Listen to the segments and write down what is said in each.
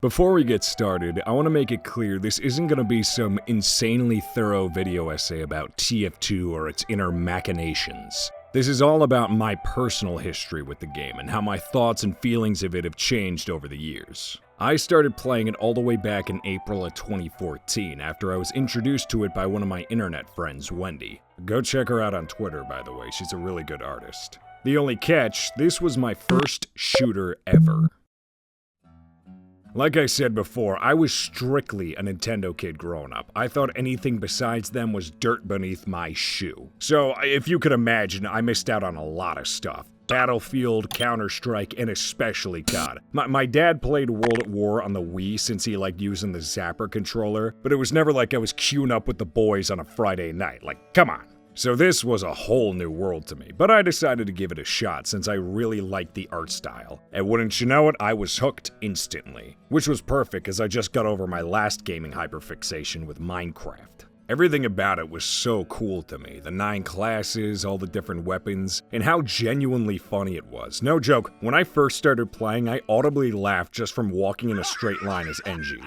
Before we get started, I want to make it clear this isn't going to be some insanely thorough video essay about TF2 or its inner machinations. This is all about my personal history with the game and how my thoughts and feelings of it have changed over the years. I started playing it all the way back in April of 2014 after I was introduced to it by one of my internet friends, Wendy. Go check her out on Twitter, by the way, she's a really good artist. The only catch, this was my first shooter ever. Like I said before, I was strictly a Nintendo kid growing up. I thought anything besides them was dirt beneath my shoe. So, if you could imagine, I missed out on a lot of stuff. Battlefield, Counter-Strike, and especially COD. My dad played World at War on the Wii since he liked using the Zapper controller, but it was never like I was queuing up with the boys on a Friday night. Like, come on. So this was a whole new world to me, but I decided to give it a shot since I really liked the art style. And wouldn't you know it, I was hooked instantly. Which was perfect as I just got over my last gaming hyperfixation with Minecraft. Everything about it was so cool to me. The 9 classes, all the different weapons, and how genuinely funny it was. No joke, when I first started playing, I audibly laughed just from walking in a straight line as NG.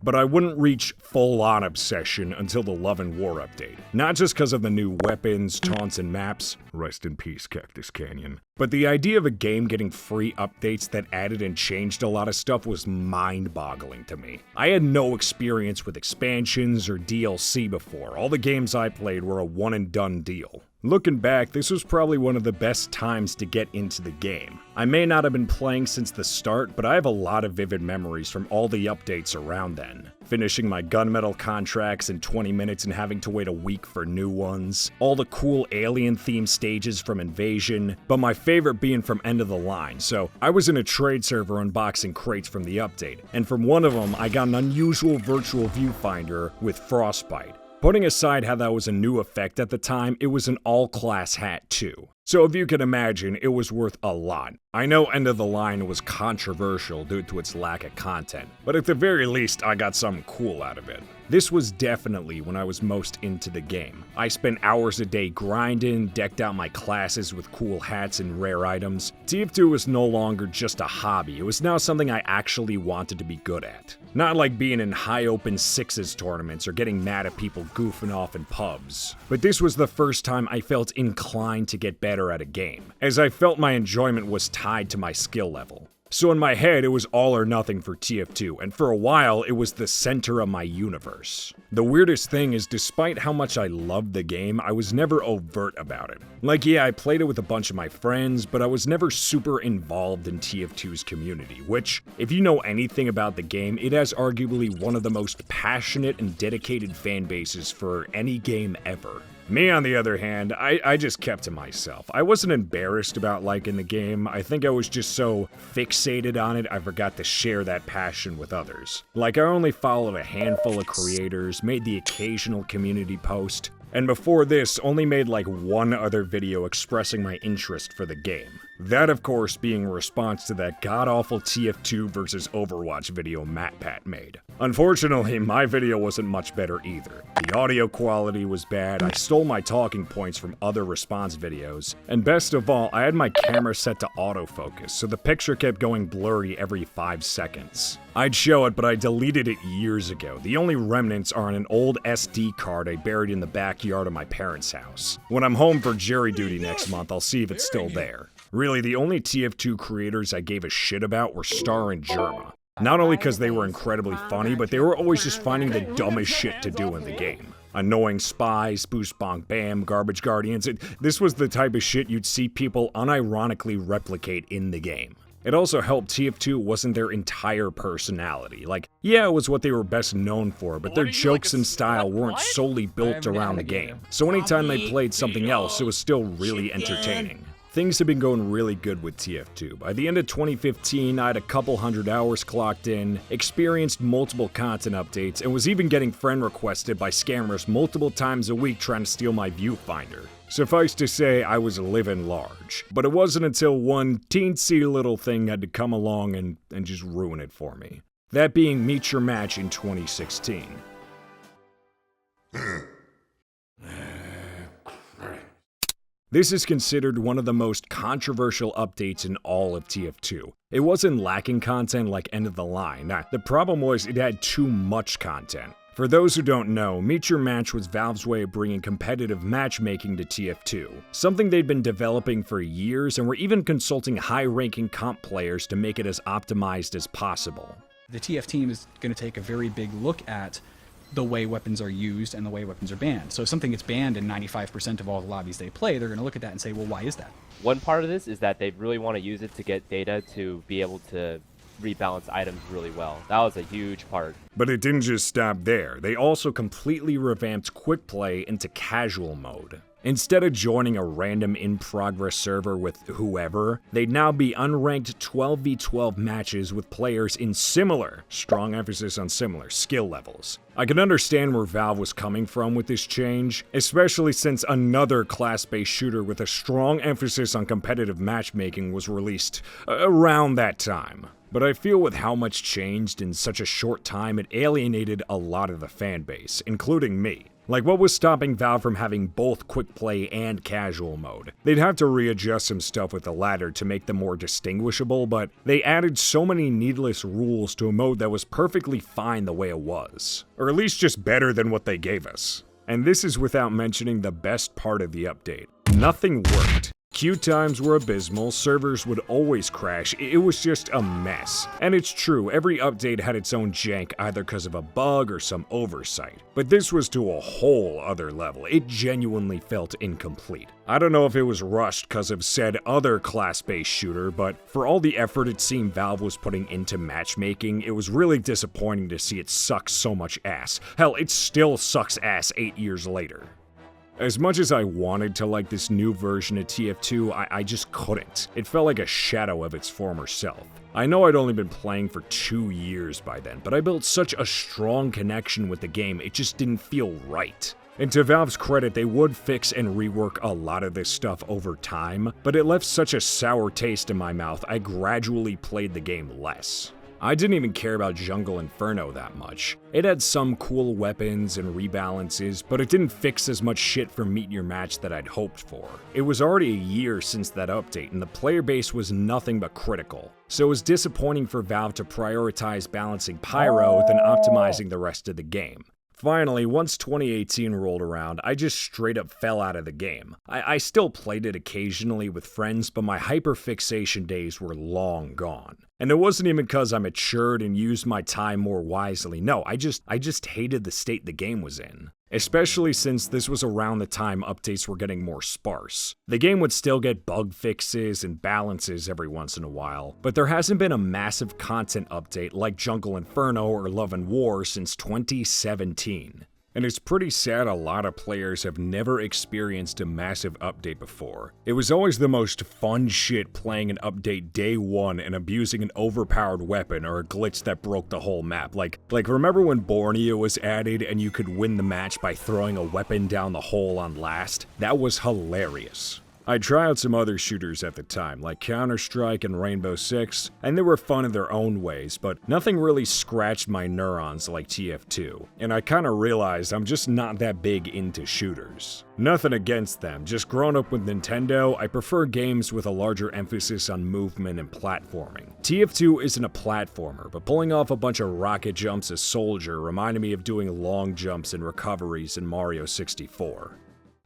But I wouldn't reach full-on obsession until the Love and War update. Not just because of the new weapons, taunts, and maps, rest in peace Cactus Canyon, but the idea of a game getting free updates that added and changed a lot of stuff was mind-boggling to me. I had no experience with expansions or DLC before. All the games I played were a one-and-done deal. Looking back, this was probably one of the best times to get into the game. I may not have been playing since the start, but I have a lot of vivid memories from all the updates around then. Finishing my gunmetal contracts in 20 minutes and having to wait a week for new ones. All the cool alien-themed stages from Invasion, but my favorite being from End of the Line. So I was in a trade server unboxing crates from the update, and from one of them I got an unusual virtual viewfinder with Frostbite. Putting aside how that was a new effect at the time, it was an all-class hat too. So if you can imagine, it was worth a lot. I know End of the Line was controversial due to its lack of content, but at the very least, I got something cool out of it. This was definitely when I was most into the game. I spent hours a day grinding, decked out my classes with cool hats and rare items. TF2 was no longer just a hobby, it was now something I actually wanted to be good at. Not like being in high-open sixes tournaments or getting mad at people goofing off in pubs. But this was the first time I felt inclined to get better at a game, as I felt my enjoyment was tied to my skill level. So in my head, it was all or nothing for TF2, and for a while, it was the center of my universe. The weirdest thing is, despite how much I loved the game, I was never overt about it. Like, yeah, I played it with a bunch of my friends, but I was never super involved in TF2's community, which, if you know anything about the game, it has arguably one of the most passionate and dedicated fan bases for any game ever. Me, on the other hand, I just kept to myself. I wasn't embarrassed about liking the game. I think I was just so fixated on it, I forgot to share that passion with others. Like, I only followed a handful of creators, made the occasional community post, and before this, only made like one other video expressing my interest for the game. That, of course, being a response to that god-awful TF2 versus Overwatch video MatPat made. Unfortunately, my video wasn't much better either. The audio quality was bad, I stole my talking points from other response videos, and best of all, I had my camera set to autofocus, so the picture kept going blurry every 5 seconds. I'd show it, but I deleted it years ago. The only remnants are on an old SD card I buried in the backyard of my parents' house. When I'm home for jury duty next month, I'll see if it's still there. Really, the only TF2 creators I gave a shit about were Star and Germa. Not only because they were incredibly funny, but they were always just finding the dumbest shit to do in the game. Annoying spies, boost bonk bam, garbage guardians. This was the type of shit you'd see people unironically replicate in the game. It also helped TF2 wasn't their entire personality. Like, yeah, it was what they were best known for, but their jokes and style weren't solely built around the game. So anytime they played something else, it was still really entertaining. Things have been going really good with TF2. By the end of 2015, I had a couple hundred hours clocked in, experienced multiple content updates, and was even getting friend requested by scammers multiple times a week trying to steal my viewfinder. Suffice to say, I was living large. But it wasn't until one teensy little thing had to come along and just ruin it for me. That being Meet Your Match in 2016. This is considered one of the most controversial updates in all of TF2. It wasn't lacking content like End of the Line. The problem was it had too much content. For those who don't know, Meet Your Match was Valve's way of bringing competitive matchmaking to TF2, something they'd been developing for years and were even consulting high-ranking comp players to make it as optimized as possible. The TF team is going to take a very big look at the way weapons are used and the way weapons are banned. So if something gets banned in 95% of all the lobbies they play, they're going to look at that and say, well, why is that? One part of this is that they really want to use it to get data to be able to rebalance items really well. That was a huge part. But it didn't just stop there. They also completely revamped quick play into casual mode. Instead of joining a random in-progress server with whoever, they'd now be unranked 12v12 matches with players in similar, strong emphasis on similar, skill levels. I can understand where Valve was coming from with this change, especially since another class-based shooter with a strong emphasis on competitive matchmaking was released around that time. But I feel with how much changed in such a short time, it alienated a lot of the fanbase, including me. Like, what was stopping Valve from having both quick play and casual mode? They'd have to readjust some stuff with the latter to make them more distinguishable, but they added so many needless rules to a mode that was perfectly fine the way it was. Or at least just better than what they gave us. And this is without mentioning the best part of the update. Nothing worked. Queue times were abysmal, servers would always crash, it was just a mess. And it's true, every update had its own jank either because of a bug or some oversight. But this was to a whole other level, it genuinely felt incomplete. I don't know if it was rushed because of said other class-based shooter, but for all the effort it seemed Valve was putting into matchmaking, it was really disappointing to see it suck so much ass. Hell, it still sucks ass 8 years later. As much as I wanted to like this new version of TF2, I just couldn't. It felt like a shadow of its former self. I know I'd only been playing for 2 years by then, but I built such a strong connection with the game, it just didn't feel right. And to Valve's credit, they would fix and rework a lot of this stuff over time, but it left such a sour taste in my mouth, I gradually played the game less. I didn't even care about Jungle Inferno that much. It had some cool weapons and rebalances, but it didn't fix as much shit for Meet Your Match that I'd hoped for. It was already a year since that update, and the player base was nothing but critical. So it was disappointing for Valve to prioritize balancing Pyro than optimizing the rest of the game. Finally, once 2018 rolled around, I just straight up fell out of the game. I still played it occasionally with friends, but my hyperfixation days were long gone. And it wasn't even because I matured and used my time more wisely. No, I just hated the state the game was in. Especially since this was around the time updates were getting more sparse. The game would still get bug fixes and balances every once in a while, but there hasn't been a massive content update like Jungle Inferno or Love and War since 2017. And it's pretty sad a lot of players have never experienced a massive update before. It was always the most fun shit playing an update day one and abusing an overpowered weapon or a glitch that broke the whole map. Like remember when Borneo was added and you could win the match by throwing a weapon down the hole on last? That was hilarious. I tried out some other shooters at the time, like Counter-Strike and Rainbow Six, and they were fun in their own ways, but nothing really scratched my neurons like TF2. And I kinda realized I'm just not that big into shooters. Nothing against them, just growing up with Nintendo, I prefer games with a larger emphasis on movement and platforming. TF2 isn't a platformer, but pulling off a bunch of rocket jumps as Soldier reminded me of doing long jumps and recoveries in Mario 64.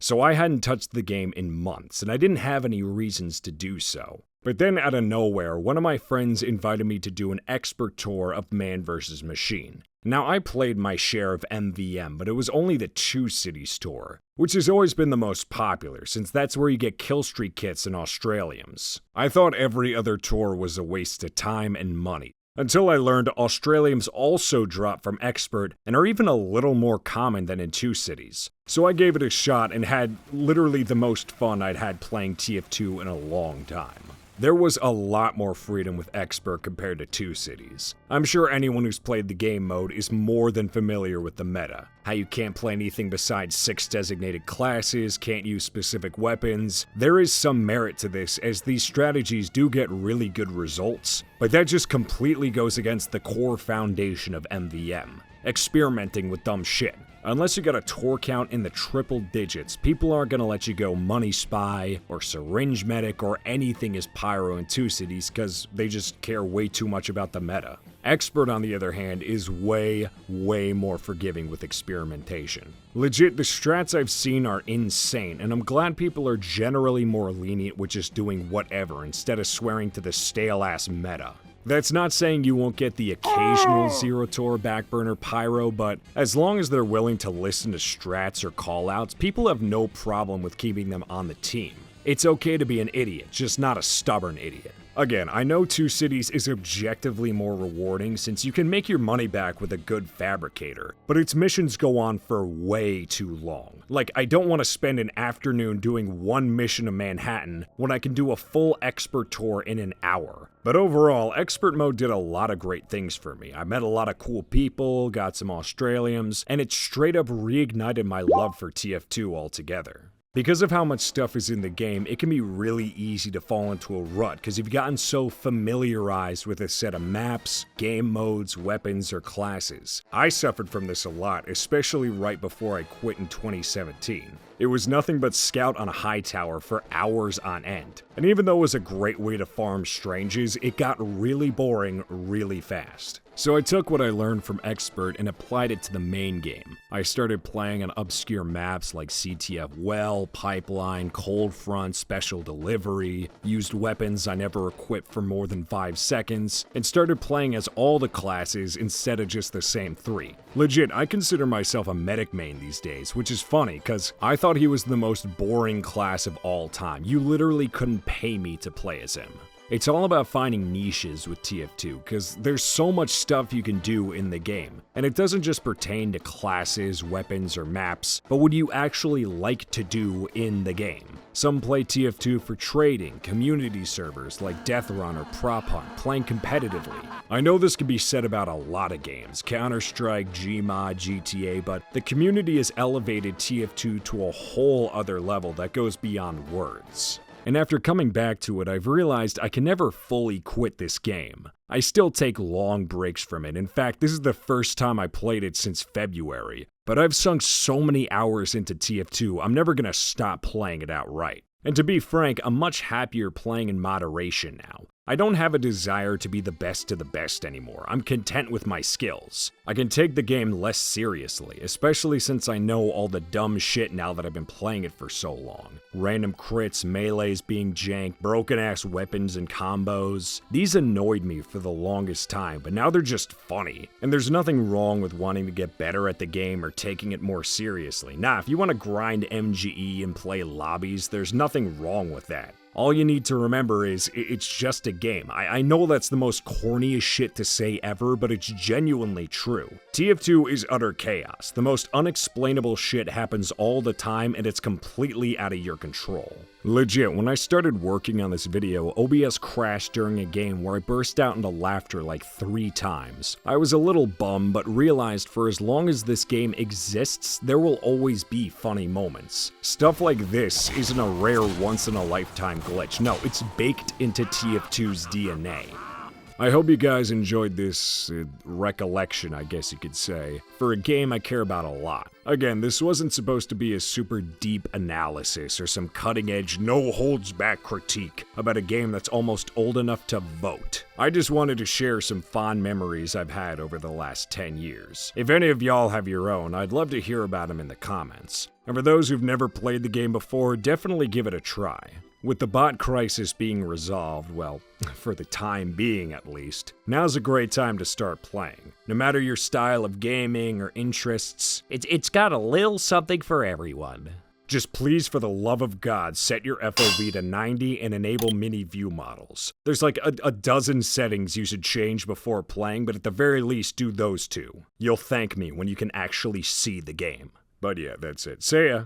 So I hadn't touched the game in months, and I didn't have any reasons to do so. But then out of nowhere, one of my friends invited me to do an expert tour of Man vs. Machine. Now I played my share of MVM, but it was only the 2 cities tour, which has always been the most popular since that's where you get killstreak kits and Australiums. I thought every other tour was a waste of time and money. Until I learned Australiums also drop from Expert and are even a little more common than in 2 cities. So I gave it a shot and had literally the most fun I'd had playing TF2 in a long time. There was a lot more freedom with Expert compared to 2 cities. I'm sure anyone who's played the game mode is more than familiar with the meta. How you can't play anything besides 6 designated classes, can't use specific weapons. There is some merit to this as these strategies do get really good results, but that just completely goes against the core foundation of MVM, experimenting with dumb shit. Unless you got a tour count in the triple digits, people aren't gonna let you go Money Spy or Syringe Medic or anything as Pyro in 2 cities because they just care way too much about the meta. Expert, on the other hand, is way more forgiving with experimentation. Legit, the strats I've seen are insane, and I'm glad people are generally more lenient with just doing whatever instead of swearing to the stale-ass meta. That's not saying you won't get the occasional Zero Tour Backburner Pyro, but as long as they're willing to listen to strats or callouts, people have no problem with keeping them on the team. It's okay to be an idiot, just not a stubborn idiot. Again, I know 2 cities is objectively more rewarding since you can make your money back with a good fabricator, but its missions go on for way too long. Like, I don't want to spend an afternoon doing 1 mission of Manhattan when I can do a full expert tour in an hour. But overall, expert mode did a lot of great things for me. I met a lot of cool people, got some Australians, and it straight up reignited my love for TF2 altogether. Because of how much stuff is in the game, it can be really easy to fall into a rut because you've gotten so familiarized with a set of maps, game modes, weapons, or classes. I suffered from this a lot, especially right before I quit in 2017. It was nothing but scout on a high tower for hours on end. And even though it was a great way to farm stranges, it got really boring really fast. So I took what I learned from Expert and applied it to the main game. I started playing on obscure maps like CTF Well, Pipeline, Cold Front, Special Delivery, used weapons I never equipped for more than 5 seconds, and started playing as all the classes instead of just the same 3. Legit, I consider myself a medic main these days, which is funny cause I thought he was the most boring class of all time. You literally couldn't pay me to play as him. It's all about finding niches with TF2, because there's so much stuff you can do in the game. And it doesn't just pertain to classes, weapons, or maps, but what you actually like to do in the game. Some play TF2 for trading, community servers like Death Run or Prop Hunt, playing competitively. I know this can be said about a lot of games, Counter-Strike, Gmod, GTA, but the community has elevated TF2 to a whole other level that goes beyond words. And after coming back to it, I've realized I can never fully quit this game. I still take long breaks from it. In fact, this is the first time I played it since February. But I've sunk so many hours into TF2, I'm never gonna stop playing it outright. And to be frank, I'm much happier playing in moderation now. I don't have a desire to be the best of the best anymore. I'm content with my skills. I can take the game less seriously, especially since I know all the dumb shit now that I've been playing it for so long. Random crits, melees being jank, broken ass weapons and combos. These annoyed me for the longest time, but now they're just funny. And there's nothing wrong with wanting to get better at the game or taking it more seriously. Nah, if you want to grind MGE and play lobbies, there's nothing wrong with that. All you need to remember is, it's just a game. I know that's the most corniest shit to say ever, but it's genuinely true. TF2 is utter chaos. The most unexplainable shit happens all the time, and it's completely out of your control. Legit, when I started working on this video, OBS crashed during a game where I burst out into laughter like 3 times. I was a little bummed, but realized for as long as this game exists, there will always be funny moments. Stuff like this isn't a rare once-in-a-lifetime glitch. No, it's baked into TF2's DNA. I hope you guys enjoyed this recollection, I guess you could say, for a game I care about a lot. Again, this wasn't supposed to be a super deep analysis or some cutting-edge, no-holds-back critique about a game that's almost old enough to vote. I just wanted to share some fond memories I've had over the last 10 years. If any of y'all have your own, I'd love to hear about them in the comments. And for those who've never played the game before, definitely give it a try. With the bot crisis being resolved, well, for the time being at least, now's a great time to start playing. No matter your style of gaming or interests, it's got a little something for everyone. Just please, for the love of God, set your FOV to 90 and enable mini view models. There's like a dozen settings you should change before playing, but at the very least do those 2. You'll thank me when you can actually see the game. But yeah, that's it. See ya!